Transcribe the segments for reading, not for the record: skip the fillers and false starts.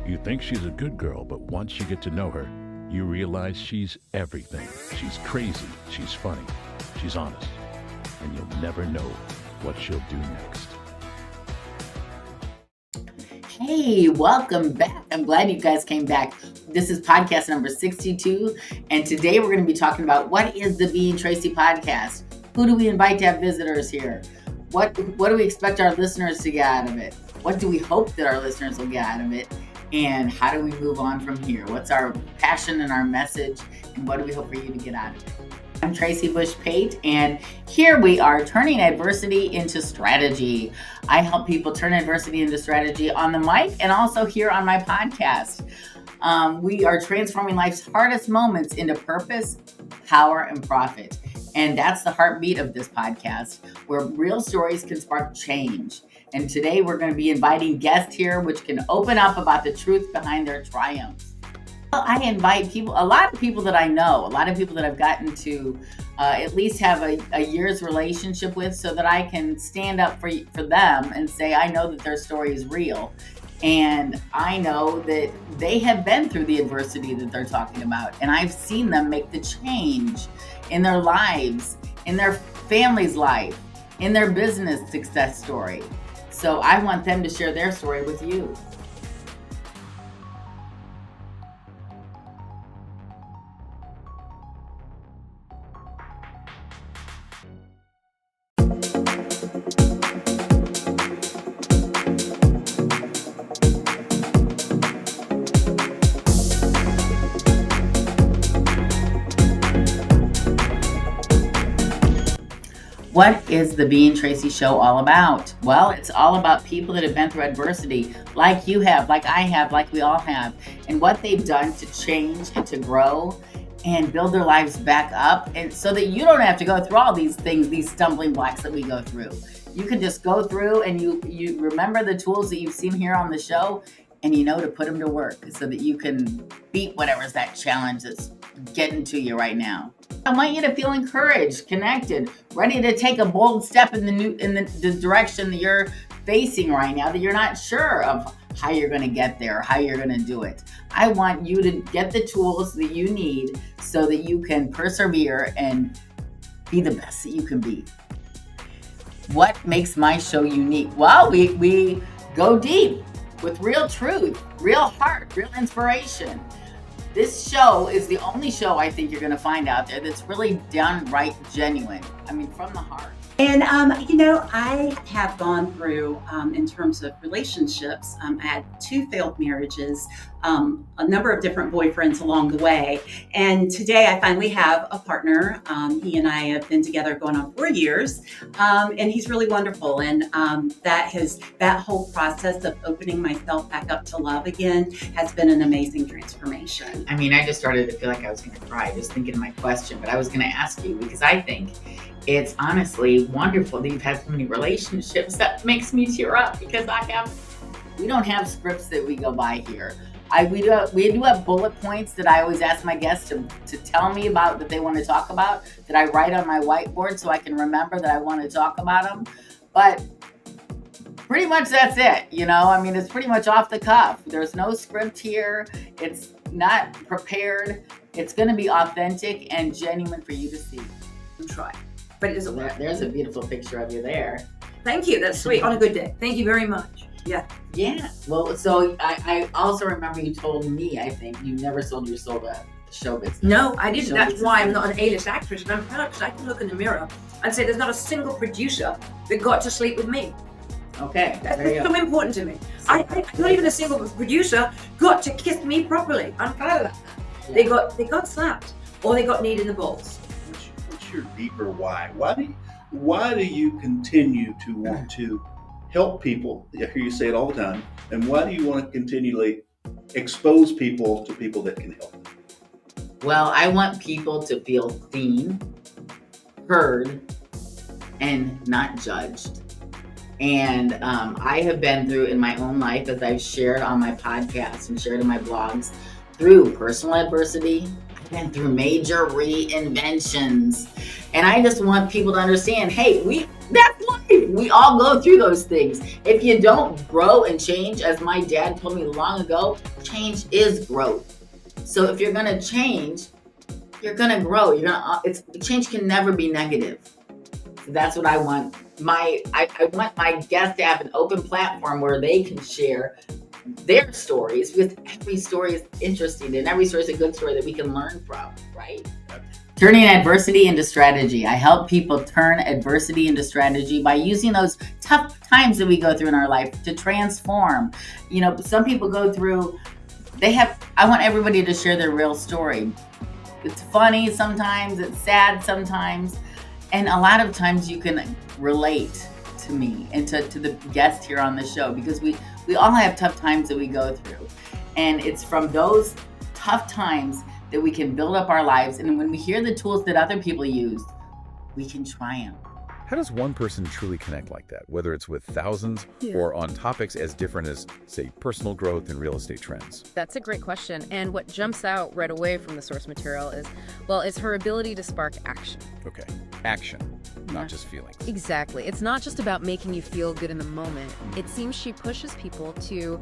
You think she's a good girl, but once you get to know her, you realize she's everything. She's crazy, she's funny, she's honest, and you'll never know what she'll do next. Hey, welcome back. I'm glad you guys came back. This is podcast number 62, and today we're going to be talking about what is the Being Tracy Podcast? Who do we invite to have visitors here? What do we expect our listeners to get out of it? What do we hope that our listeners will get out of it? And how do we move on from here? What's our passion and our message? And what do we hope for you to get out of it? I'm Tracy Bush-Pate, and here we are turning adversity into strategy. I help people turn adversity into strategy on the mic and also here on my podcast. We are transforming life's hardest moments into purpose, power, and profit. And that's the heartbeat of this podcast, where real stories can spark change. And today we're going to be inviting guests here, which can open up about the truth behind their triumphs. Well, I invite people, a lot of people that I know, a lot of people that I've gotten to at least have a year's relationship with, so that I can stand up for them and say, I know that their story is real. And I know that they have been through the adversity that they're talking about. And I've seen them make the change in their lives, in their family's life, in their business success story. So I want them to share their story with you. What is the Being Tracy show all about? Well, it's all about people that have been through adversity, like you have, like I have, like we all have, and what they've done to change and to grow and build their lives back up, and so that you don't have to go through all these things, these stumbling blocks that we go through. You can just go through and you remember the tools that you've seen here on the show, and you know to put them to work so that you can beat whatever's that challenge that's getting to you right now. I want you to feel encouraged, connected, ready to take a bold step in the direction that you're facing right now, that you're not sure of how you're going to get there, how you're going to do it. I want you to get the tools that you need so that you can persevere and be the best that you can be. What makes my show unique? Well, we go deep with real truth, real heart, real inspiration. This show is the only show I think you're going to find out there that's really downright genuine. I mean, from the heart. And, I have gone through, in terms of relationships, I had 2 failed marriages, a number of different boyfriends along the way. And today I finally have a partner. He and I have been together going on 4 years, and he's really wonderful. And that whole process of opening myself back up to love again has been an amazing transformation. I mean, I just started to feel like I was going to cry just thinking of my question, but I was going to ask you, because I think it's honestly wonderful that you've had so many relationships. That makes me tear up, because we don't have scripts that we go by here. We do have bullet points that I always ask my guests to tell me about, that they want to talk about, that I write on my whiteboard so I can remember that I want to talk about them. But pretty much that's it. It's pretty much off the cuff. There's no script here. It's not prepared. It's going to be authentic and genuine for you to see. Try. But it isn't work. There's a beautiful picture of you there. Thank you. That's sweet. On a good day. Thank you very much. Yeah. Yeah. Well, so I also remember you told me, I think, you never sold your soul to show business. No, I didn't. That's why I'm not an A-list actress. And I'm proud, because I can look in the mirror and say there's not a single producer that got to sleep with me. Okay. That's so important to me. I not even a single producer got to kiss me properly. I'm proud of that. Yeah. They got slapped, or they got kneed in the balls. What's your deeper why? Why do you continue to want to help people? I hear you say it all the time. And why do you want to continually expose people to people that can help them? Well, I want people to feel seen, heard, and not judged. And I have been through in my own life, as I've shared on my podcast and shared in my blogs, through personal adversity. I've been through major reinventions. And I just want people to understand, hey, that's life. We all go through those things. If you don't grow and change, as my dad told me long ago, change is growth. So if you're gonna change, you're gonna grow. Change can never be negative. So that's what I want. I want my guests to have an open platform where they can share their stories, because every story is interesting and every story is a good story that we can learn from, right? Turning adversity into strategy. I help people turn adversity into strategy by using those tough times that we go through in our life to transform. Some people go through, I want everybody to share their real story. It's funny sometimes, it's sad sometimes, and a lot of times you can relate to me and to the guest here on the show, because we all have tough times that we go through. And it's from those tough times that we can build up our lives. And when we hear the tools that other people use, we can triumph. How does one person truly connect like that, whether it's with thousands or on topics as different as, say, personal growth and real estate trends? That's a great question. And what jumps out right away from the source material is her ability to spark action. Okay, action, not just feelings. Exactly. It's not just about making you feel good in the moment. It seems she pushes people to,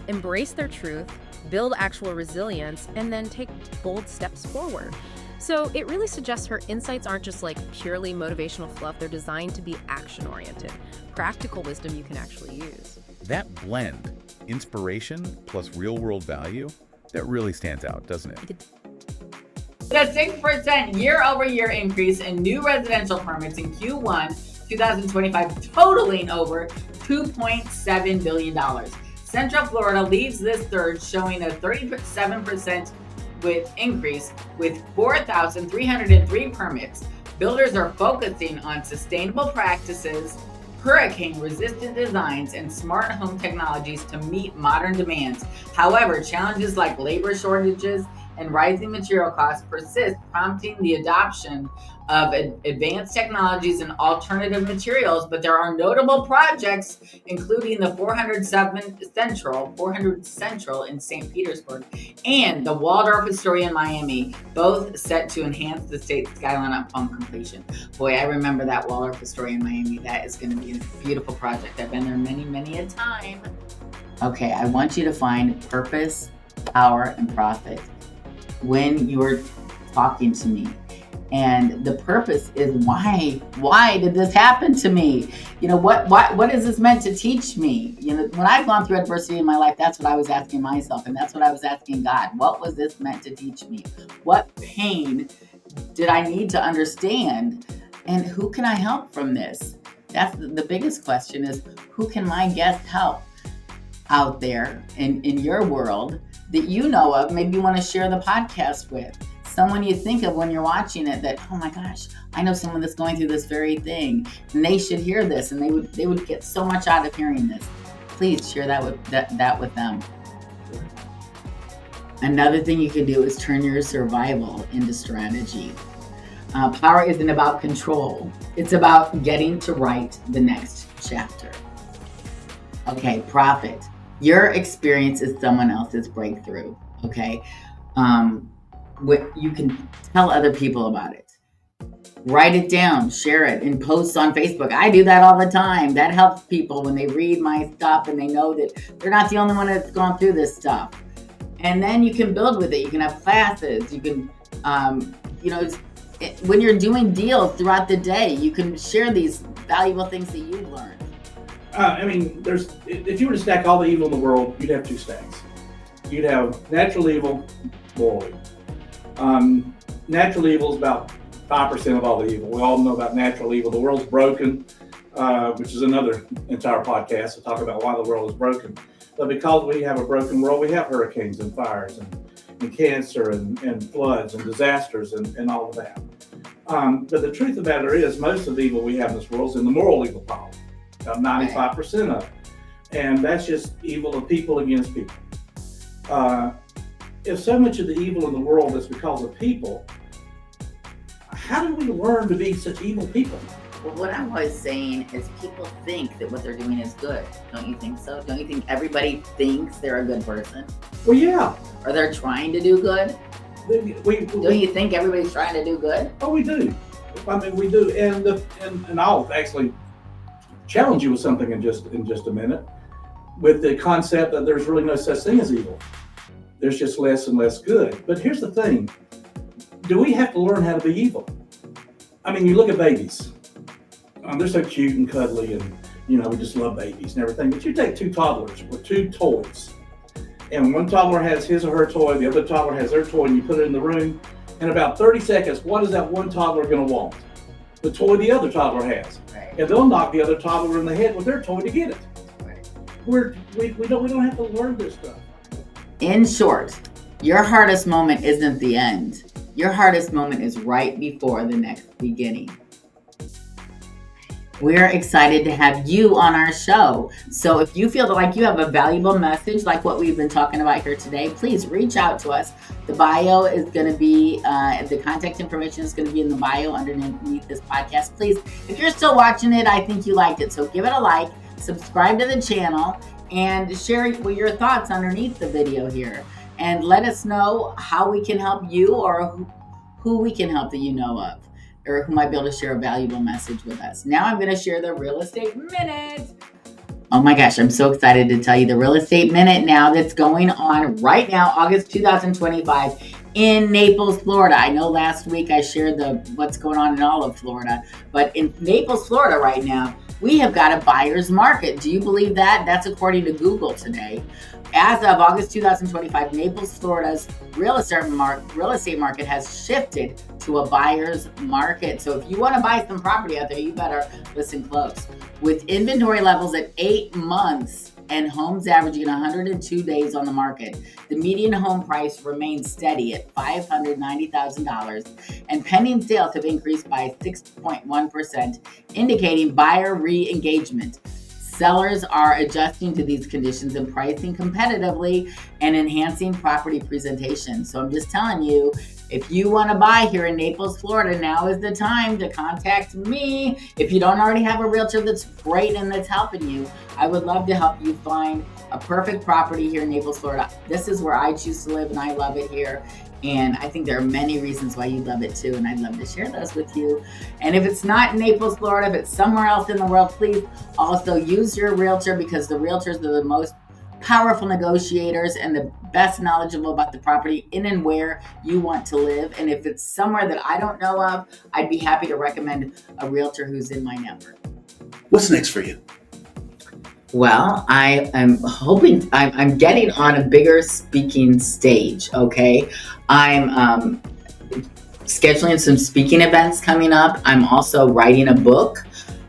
embrace their truth, build actual resilience, and then take bold steps forward. So it really suggests her insights aren't just like purely motivational fluff. They're designed to be action-oriented, practical wisdom you can actually use. That blend, inspiration plus real-world value, that really stands out, doesn't it? The 6% year-over-year increase in new residential permits in Q1 2025, totaling over $2.7 billion. Central Florida leads this surge, showing a 37% increase with 4,303 permits. Builders are focusing on sustainable practices, hurricane-resistant designs, and smart home technologies to meet modern demands. However, challenges like labor shortages and rising material costs persist, prompting the adoption of advanced technologies and alternative materials. But there are notable projects, including the 400 Central in St. Petersburg and the Waldorf Astoria in Miami, both set to enhance the state's skyline upon completion. Boy, I remember that Waldorf Astoria in Miami. That is going to be a beautiful project. I've been there many, many a time. Okay, I want you to find purpose, power, and profit when you're talking to me. And the purpose is why did this happen to me? What is this meant to teach me? When I've gone through adversity in my life, that's what I was asking myself, and that's what I was asking God. What was this meant to teach me? What pain did I need to understand? And who can I help from this? That's the biggest question, is who can my guest help out there in your world that you know of, maybe you want to share the podcast with. Someone you think of when you're watching it that, oh my gosh, I know someone that's going through this very thing, and they should hear this, and they would get so much out of hearing this. Please share that with them. Another thing you can do is turn your survival into strategy. Power isn't about control. It's about getting to write the next chapter. Okay, profit. Your experience is someone else's breakthrough, okay? You can tell other people about it. Write it down, share it, and post on Facebook. I do that all the time. That helps people when they read my stuff and they know that they're not the only one that's gone through this stuff. And then you can build with it. You can have classes. You can, when you're doing deals throughout the day, you can share these valuable things that you learned. If you were to stack all the evil in the world, you'd have two stacks. You'd have natural evil, moral evil. Natural evil is about 5% of all the evil. We all know about natural evil. The world's broken, which is another entire podcast to talk about why the world is broken. But because we have a broken world, we have hurricanes and fires and cancer and floods and disasters and all of that. But the truth of the matter is, most of the evil we have in this world is in the moral evil pile, about 95% of it. And that's just evil of people against people. If so much of the evil in the world is because of people, how do we learn to be such evil people? Well, what I'm always saying is people think that what they're doing is good. Don't you think so? Don't you think everybody thinks they're a good person? Well, yeah. Or they're trying to do good? Don't you think everybody's trying to do good? Oh, we do. We do. And I'll actually challenge you with something in just a minute, with the concept that there's really no such thing as evil. There's just less and less good. But here's the thing. Do we have to learn how to be evil? I mean, you look at babies. They're so cute and cuddly, and we just love babies and everything. But you take two toddlers with two toys, and one toddler has his or her toy, the other toddler has their toy, and you put it in the room. In about 30 seconds, what is that one toddler going to want? The toy the other toddler has. Right. And they'll knock the other toddler in the head with their toy to get it. Right. We don't have to learn this stuff. In short, your hardest moment isn't the end. Your hardest moment is right before the next beginning. We're excited to have you on our show. So if you feel like you have a valuable message like what we've been talking about here today, please reach out to us. The bio is going to be, the contact information is going to be in the bio underneath this podcast. Please, if you're still watching it, I think you liked it. So give it a like, subscribe to the channel, and share your thoughts underneath the video here. And let us know how we can help you, or who we can help that you know of, or who might be able to share a valuable message with us. Now I'm going to share the Real Estate Minute. Oh my gosh, I'm so excited to tell you the Real Estate Minute now that's going on right now, August 2025 in Naples, Florida. I know last week I shared what's going on in all of Florida, but in Naples, Florida right now, we have got a buyer's market. Do you believe that? That's according to Google today. As of August 2025, Naples, Florida's real estate market has shifted to a buyer's market. So if you want to buy some property out there, you better listen close. With inventory levels at 8 months and homes averaging 102 days on the market, the median home price remains steady at $590,000, and pending sales have increased by 6.1%, indicating buyer re-engagement. Sellers are adjusting to these conditions and pricing competitively and enhancing property presentation. So I'm just telling you, if you want to buy here in Naples, Florida, now is the time to contact me. If you don't already have a realtor that's great and that's helping you, I would love to help you find a perfect property here in Naples, Florida. This is where I choose to live, and I love it here. And I think there are many reasons why you love it too, and I'd love to share those with you. And if it's not in Naples, Florida, if it's somewhere else in the world, please also use your realtor, because the realtors are the most powerful negotiators and the best knowledgeable about the property in and where you want to live. And if it's somewhere that I don't know of, I'd be happy to recommend a realtor who's in my network. What's next for you? Well, I am hoping I'm getting on a bigger speaking stage. Okay. I'm scheduling some speaking events coming up. I'm also writing a book.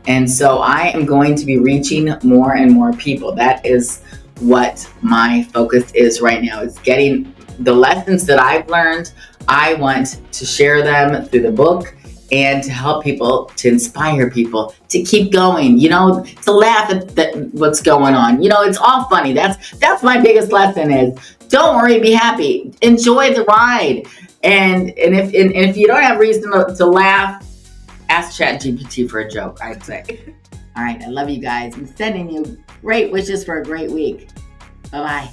And so I am going to be reaching more and more people. That is what my focus is right now, is getting the lessons that I've learned. I want to share them through the book and to help people, to inspire people to keep going, to laugh at what's going on. It's all funny. That's my biggest lesson is, don't worry, be happy, enjoy the ride. And if you don't have reason to laugh, ask ChatGPT for a joke, I'd say. All right, I love you guys. I'm sending you great wishes for a great week. Bye-bye.